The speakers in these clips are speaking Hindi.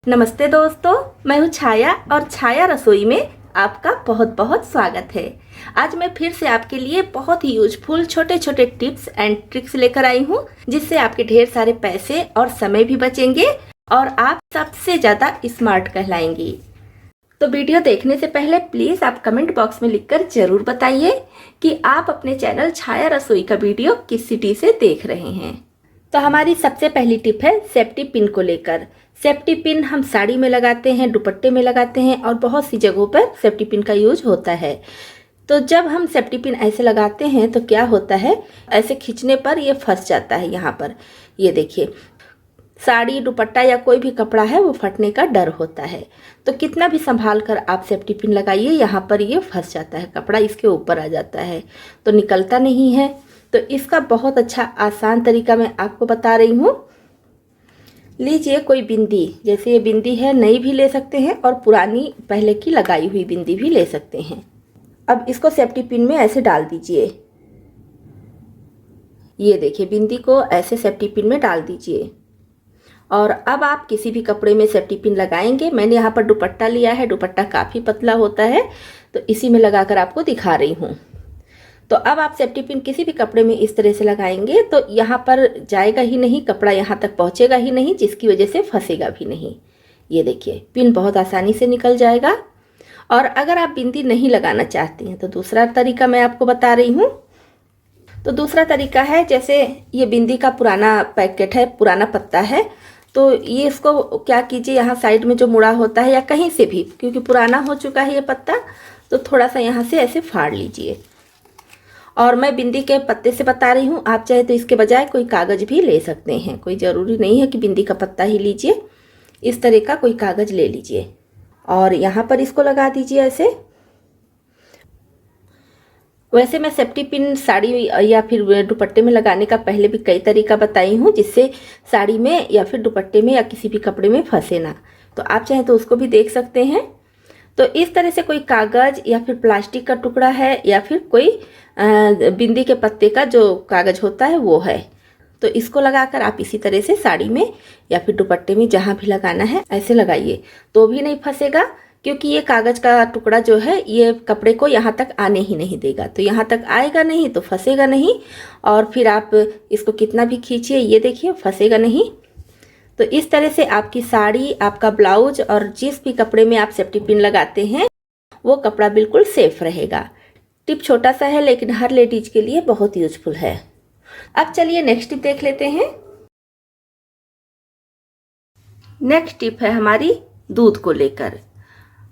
नमस्ते दोस्तों, मैं हूँ छाया और छाया रसोई में आपका बहुत बहुत स्वागत है। आज मैं फिर से आपके लिए बहुत ही यूजफुल छोटे छोटे टिप्स एंड ट्रिक्स लेकर आई हूँ, जिससे आपके ढेर सारे पैसे और समय भी बचेंगे और आप सबसे ज़्यादा स्मार्ट कहलाएंगी। तो वीडियो देखने से पहले प्लीज़ आप कमेंट बॉक्स में लिखकर ज़रूर बताइए कि आप अपने चैनल छाया रसोई का वीडियो किस सिटी से देख रहे हैं। तो हमारी सबसे पहली टिप है सेफ्टी पिन को लेकर। सेफ्टी पिन हम साड़ी में लगाते हैं, दुपट्टे में लगाते हैं और बहुत सी जगहों पर सेफ्टी पिन का यूज होता है। तो जब हम सेफ्टी पिन ऐसे लगाते हैं तो क्या होता है, ऐसे खींचने पर ये फंस जाता है। यहाँ पर ये देखिए, साड़ी दुपट्टा या कोई भी कपड़ा है वो फटने का डर होता है। तो कितना भी संभाल कर आप सेफ्टी पिन लगाइए, यहाँ पर ये फंस जाता है, कपड़ा इसके ऊपर आ जाता है तो निकलता नहीं है। तो इसका बहुत अच्छा आसान तरीका मैं आपको बता रही हूँ। लीजिए कोई बिंदी, जैसे ये बिंदी है, नई भी ले सकते हैं और पुरानी पहले की लगाई हुई बिंदी भी ले सकते हैं। अब इसको सेफ्टी पिन में ऐसे डाल दीजिए। ये देखिए, बिंदी को ऐसे सेफ्टी पिन में डाल दीजिए और अब आप किसी भी कपड़े में सेफ्टी पिन लगाएंगे। मैंने यहाँ पर दुपट्टा लिया है, दुपट्टा काफ़ी पतला होता है तो इसी में लगाकर आपको दिखा रही हूँ। तो अब आप सेफ्टी पिन किसी भी कपड़े में इस तरह से लगाएंगे तो यहाँ पर जाएगा ही नहीं, कपड़ा यहाँ तक पहुँचेगा ही नहीं, जिसकी वजह से फंसेगा भी नहीं। ये देखिए, पिन बहुत आसानी से निकल जाएगा। और अगर आप बिंदी नहीं लगाना चाहती हैं तो दूसरा तरीका मैं आपको बता रही हूँ। तो दूसरा तरीका है, जैसे ये बिंदी का पुराना पैकेट है, पुराना पत्ता है, तो ये इसको क्या कीजिए, यहाँ साइड में जो मुड़ा होता है या कहीं से भी, क्योंकि पुराना हो चुका है ये पत्ता, तो थोड़ा सा यहाँ से ऐसे फाड़ लीजिए। और मैं बिंदी के पत्ते से बता रही हूँ, आप चाहे तो इसके बजाय कोई कागज़ भी ले सकते हैं, कोई ज़रूरी नहीं है कि बिंदी का पत्ता ही लीजिए। इस तरह का कोई कागज़ ले लीजिए और यहाँ पर इसको लगा दीजिए ऐसे। वैसे मैं सेफ्टी पिन साड़ी या फिर दुपट्टे में लगाने का पहले भी कई तरीका बताई हूँ, जिससे साड़ी में या फिर दुपट्टे में या किसी भी कपड़े में फंसे ना। तो आप चाहें तो उसको भी देख सकते हैं। तो इस तरह से कोई कागज़ या फिर प्लास्टिक का टुकड़ा है या फिर कोई बिंदी के पत्ते का जो कागज़ होता है वो है, तो इसको लगाकर आप इसी तरह से साड़ी में या फिर दुपट्टे में जहाँ भी लगाना है ऐसे लगाइए, तो भी नहीं फंसेगा। क्योंकि ये कागज़ का टुकड़ा जो है ये कपड़े को यहाँ तक आने ही नहीं देगा, तो यहाँ तक आएगा नहीं तो फंसेगा नहीं। और फिर आप इसको कितना भी खींचिए, ये देखिए फंसेगा नहीं। तो इस तरह से आपकी साड़ी, आपका ब्लाउज और जिस भी कपड़े में आप सेफ्टी पिन लगाते हैं वो कपड़ा बिल्कुल सेफ रहेगा। टिप छोटा सा है लेकिन हर लेडीज के लिए बहुत यूजफुल है। अब चलिए नेक्स्ट टिप देख लेते हैं। नेक्स्ट टिप है हमारी दूध को लेकर।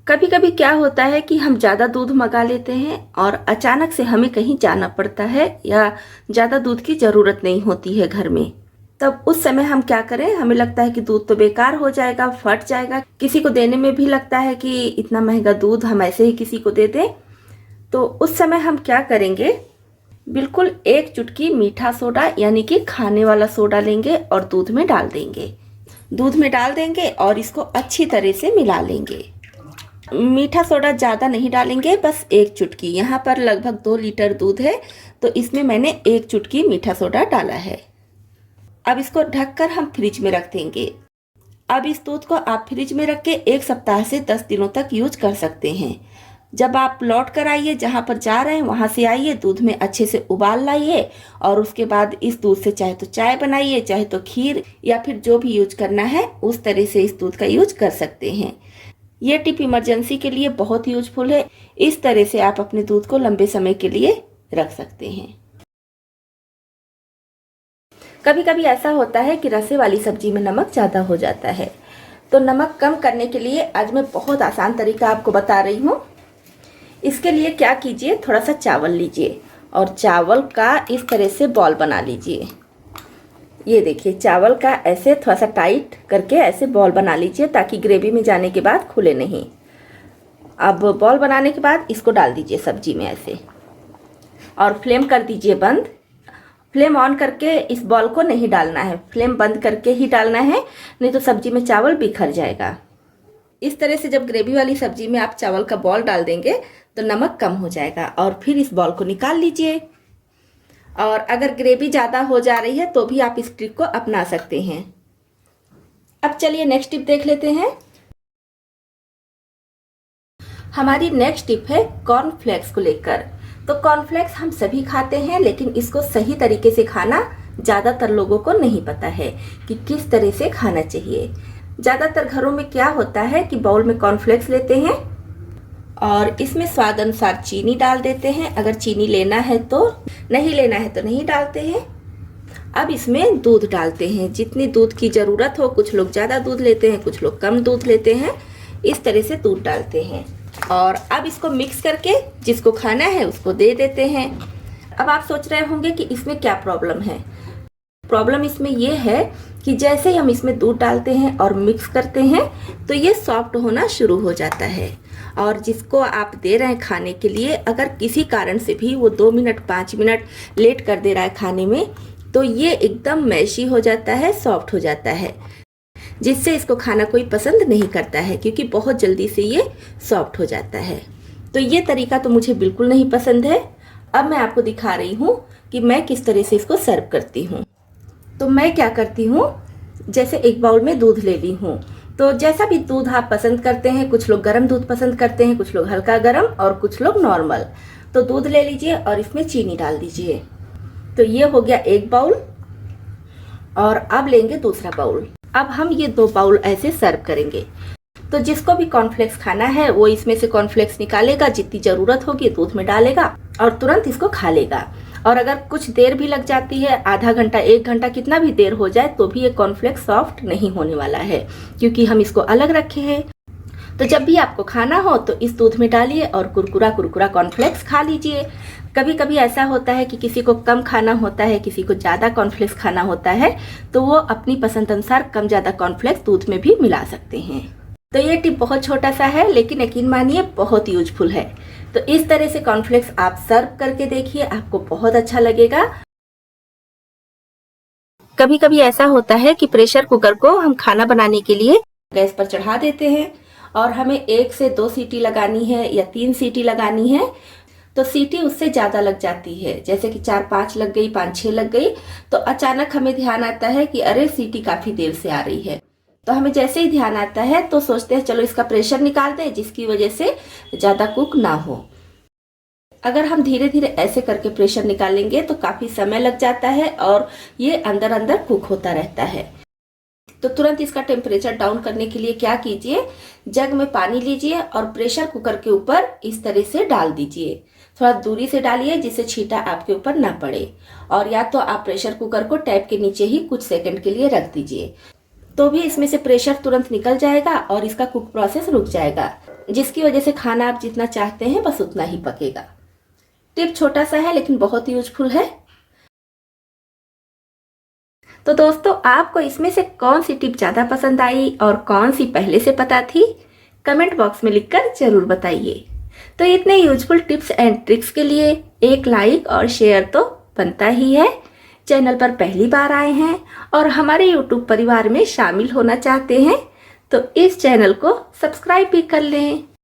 कभी कभी क्या होता है कि हम ज़्यादा दूध मंगा लेते हैं और अचानक से हमें कहीं जाना पड़ता है या ज़्यादा दूध की ज़रूरत नहीं होती है घर में। तब उस समय हम क्या करें, हमें लगता है कि दूध तो बेकार हो जाएगा, फट जाएगा, किसी को देने में भी लगता है कि इतना महंगा दूध हम ऐसे ही किसी को दे दें। तो उस समय हम क्या करेंगे, बिल्कुल एक चुटकी मीठा सोडा यानी कि खाने वाला सोडा लेंगे और दूध में डाल देंगे। दूध में डाल देंगे और इसको अच्छी तरह से मिला लेंगे। मीठा सोडा ज़्यादा नहीं डालेंगे, बस एक चुटकी। यहाँ पर लगभग 2 लीटर दूध है तो इसमें मैंने एक चुटकी मीठा सोडा डाला है। अब इसको ढककर हम फ्रिज में रख देंगे। अब इस दूध को आप फ्रिज में रख के 1 सप्ताह से 10 दिनों तक यूज कर सकते हैं। जब आप लौट कर आइए, जहाँ पर जा रहे हैं वहाँ से आइए, दूध में अच्छे से उबाल लाइए और उसके बाद इस दूध से चाहे तो चाय बनाइए, चाहे तो खीर, या फिर जो भी यूज करना है उस तरह से इस दूध का यूज कर सकते हैं। ये टिप इमरजेंसी के लिए बहुत यूजफुल है। इस तरह से आप अपने दूध को लंबे समय के लिए रख सकते हैं। कभी कभी ऐसा होता है कि रसे वाली सब्जी में नमक ज़्यादा हो जाता है, तो नमक कम करने के लिए आज मैं बहुत आसान तरीका आपको बता रही हूँ। इसके लिए क्या कीजिए, थोड़ा सा चावल लीजिए और चावल का इस तरह से बॉल बना लीजिए। ये देखिए, चावल का ऐसे थोड़ा सा टाइट करके ऐसे बॉल बना लीजिए ताकि ग्रेवी में जाने के बाद खुले नहीं। अब बॉल बनाने के बाद इसको डाल दीजिए सब्जी में ऐसे और फ्लेम कर दीजिए बंद। फ्लेम ऑन करके इस बॉल को नहीं डालना है, फ्लेम बंद करके ही डालना है, नहीं तो सब्जी में चावल बिखर जाएगा। इस तरह से जब ग्रेवी वाली सब्जी में आप चावल का बॉल डाल देंगे तो नमक कम हो जाएगा। और फिर इस बॉल को निकाल लीजिए। और अगर ग्रेवी ज़्यादा हो जा रही है तो भी आप इस ट्रिक को अपना सकते हैं। अब चलिए नेक्स्ट टिप देख लेते हैं। हमारी नेक्स्ट टिप है कॉर्नफ्लेक्स को लेकर। तो कॉर्नफ्लेक्स हम सभी खाते हैं, लेकिन इसको सही तरीके से खाना ज़्यादातर लोगों को नहीं पता है कि किस तरह से खाना चाहिए। ज़्यादातर घरों में क्या होता है कि बाउल में कॉर्नफ्लेक्स लेते हैं और इसमें स्वाद अनुसार चीनी डाल देते हैं। अगर चीनी लेना है तो, नहीं लेना है तो नहीं डालते हैं। अब इसमें दूध डालते हैं, जितनी दूध की ज़रूरत हो। कुछ लोग ज़्यादा दूध लेते हैं, कुछ लोग कम दूध लेते हैं। इस तरह से दूध डालते हैं और अब इसको मिक्स करके जिसको खाना है उसको दे देते हैं। अब आप सोच रहे होंगे कि इसमें क्या प्रॉब्लम है। प्रॉब्लम इसमें यह है कि जैसे ही हम इसमें दूध डालते हैं और मिक्स करते हैं तो ये सॉफ्ट होना शुरू हो जाता है। और जिसको आप दे रहे हैं खाने के लिए, अगर किसी कारण से भी वो 2 मिनट 5 मिनट लेट कर दे रहा है खाने में, तो ये एकदम मैशी हो जाता है, सॉफ्ट हो जाता है, जिससे इसको खाना कोई पसंद नहीं करता है, क्योंकि बहुत जल्दी से ये सॉफ्ट हो जाता है। तो ये तरीका तो मुझे बिल्कुल नहीं पसंद है। अब मैं आपको दिखा रही हूँ कि मैं किस तरह से इसको सर्व करती हूँ। तो मैं क्या करती हूँ, जैसे एक बाउल में दूध ले ली हूँ। तो जैसा भी दूध आप पसंद करते हैं, कुछ लोग गर्म दूध पसंद करते हैं, कुछ लोग हल्का गर्म और कुछ लोग नॉर्मल। तो दूध ले लीजिए और इसमें चीनी डाल दीजिए। तो ये हो गया एक बाउल और अब लेंगे दूसरा बाउल। अब हम ये 2 बाउल ऐसे सर्व करेंगे। तो जिसको भी कॉर्नफ्लेक्स खाना है वो इसमें से कॉर्नफ्लेक्स निकालेगा, जितनी ज़रूरत होगी दूध में डालेगा और तुरंत इसको खा लेगा। और अगर कुछ देर भी लग जाती है, आधा घंटा 1 घंटा कितना भी देर हो जाए, तो भी ये कॉर्नफ्लेक्स सॉफ्ट नहीं होने वाला है, क्योंकि हम इसको अलग रखे हैं। तो जब भी आपको खाना हो तो इस दूध में डालिए और कुरकुरा कुरकुरा कॉर्नफ्लेक्स खा लीजिए। कभी कभी ऐसा होता है कि किसी को कम खाना होता है, किसी को ज़्यादा कॉर्नफ्लेक्स खाना होता है, तो वो अपनी पसंद अनुसार कम ज़्यादा कॉर्नफ्लेक्स दूध में भी मिला सकते हैं। तो ये टिप बहुत छोटा सा है, लेकिन यकीन मानिए बहुत यूजफुल है। तो इस तरह से कॉर्नफ्लेक्स आप सर्व करके देखिए, आपको बहुत अच्छा लगेगा। कभी कभी ऐसा होता है कि प्रेशर कुकर को हम खाना बनाने के लिए गैस पर चढ़ा देते हैं और हमें 1 से 2 सीटी लगानी है या 3 सीटी लगानी है, तो सीटी उससे ज़्यादा लग जाती है। जैसे कि 4-5 लग गई, 5-6 लग गई, तो अचानक हमें ध्यान आता है कि अरे सीटी काफ़ी देर से आ रही है। तो हमें जैसे ही ध्यान आता है तो सोचते हैं चलो इसका प्रेशर निकाल दें, जिसकी वजह से ज़्यादा कुक ना हो। अगर हम धीरे धीरे ऐसे करके प्रेशर निकालेंगे तो काफ़ी समय लग जाता है और ये अंदर अंदर कुक होता रहता है। तो तुरंत इसका टेम्परेचर डाउन करने के लिए क्या कीजिए, जग में पानी लीजिए और प्रेशर कुकर के ऊपर इस तरह से डाल दीजिए। थोड़ा दूरी से डालिए जिससे छींटा आपके ऊपर ना पड़े, और या तो आप प्रेशर कुकर को टैप के नीचे ही कुछ सेकंड के लिए रख दीजिए, तो भी इसमें से प्रेशर तुरंत निकल जाएगा और इसका कुक प्रोसेस रुक जाएगा, जिसकी वजह से खाना आप जितना चाहते हैं बस उतना ही पकेगा। टिप छोटा सा है लेकिन बहुत यूजफुल है। तो दोस्तों, आपको इसमें से कौन सी टिप ज़्यादा पसंद आई और कौन सी पहले से पता थी, कमेंट बॉक्स में लिखकर जरूर बताइए। तो इतने यूजफुल टिप्स एंड ट्रिक्स के लिए एक लाइक और शेयर तो बनता ही है। चैनल पर पहली बार आए हैं और हमारे यूट्यूब परिवार में शामिल होना चाहते हैं तो इस चैनल को सब्सक्राइब भी कर लें।